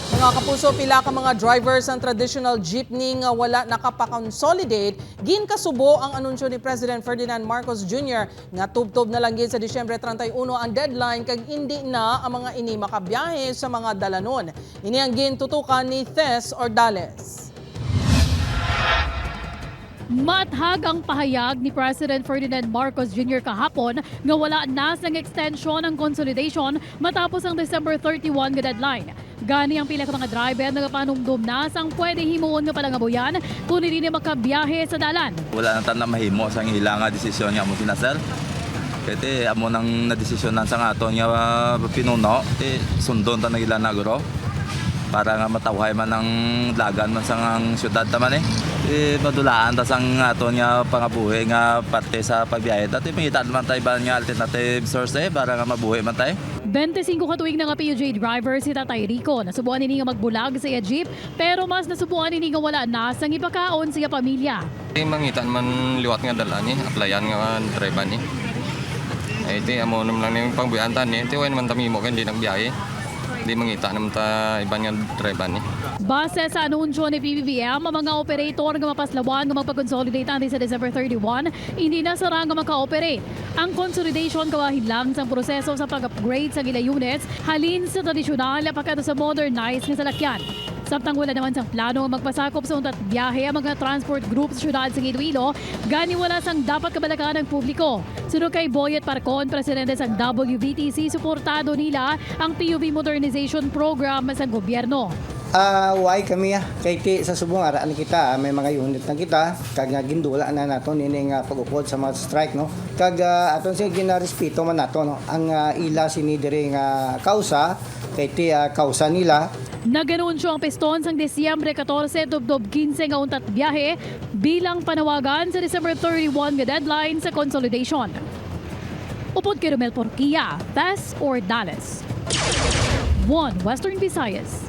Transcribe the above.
Mga kapuso, pila ka mga drivers ng traditional jeepney nga wala nakapakonsolidate, gin kasubo ang anunsyo ni President Ferdinand Marcos Jr. nga tubtob na lang gid sa Disyembre 31 ang deadline kag hindi na ang mga ini makabiyahe sa mga dalanon. Ini ang gin tutukan ni Tess Ordales. Mathag ang pahayag ni President Ferdinand Marcos Jr. kahapon nga wala na sang extension ng consolidation matapos ang December 31 nga deadline. Gani ang pila ka mga driver nagapanumdum na sang pwede himuon nga palangabuyan kung hindi na makabiyahe sa dalan. Wala na tayo na mahimo sa ilang desisyon nga mo sinasal. Kaya amo nang nadesisyonan sa aton nga pinuno, sundon ta nagila na guro para nga matawhay man ang lagan man sa syudad taman madulaan ta sang aton nga pangabuhi nga parte sa pagbiyahe. Dati mangita man tayo ba nga alternative source para nga mabuhi man tayo. 25 katuig na nga PUJ driver si Tatay Rico. Nasubuan nini nga magbulag sa iya jeep pero mas nasubuan nini nga wala na sang ipakaon sa iya pamilya. Mangitan man liwat nga dala ni, applyan nga driver ni. Iti amo nam lang ning pangbuyan tan ni, iti wen man tamimo kan di nagbiyahe. Di mangita nam ta iban nga driver ni. Base sa anunsyo ni PBBM, ang mga operator nga mapaslawan nga magpag-consolidate antes sa December 31, hindi na sara nga maka-operate. Ang consolidation kawahin lang sa proseso sa pag-upgrade sa gila units halin sa tradisyonal apakado sa modernized nga salakyan. Samtang wala naman sang plano magpasakop sa untat biyahe ang mga transport group sa syudad sa Iloilo, gani wala sang dapat kabalakan ng publiko. Sunod kay Boyet Parcon, presidente sang WVTC, suportado nila ang PUV modernization program sa gobyerno. Why kami kay sa subong araan kita may mga unit na kita kag gindula na naton ini nga pag-upod sa mga strike no kag aton siya ginarespeto man nato no ang ila sinidiri nga kausa kay ti kausa nila. Naganunsyo ang piston sang Disyembre 14 tubdob 15 nga untat biyahe bilang panawagan sa December 31 nga deadline sa consolidation. Upod kay Romel Porquia, Tess Ordales. 1 Western Visayas.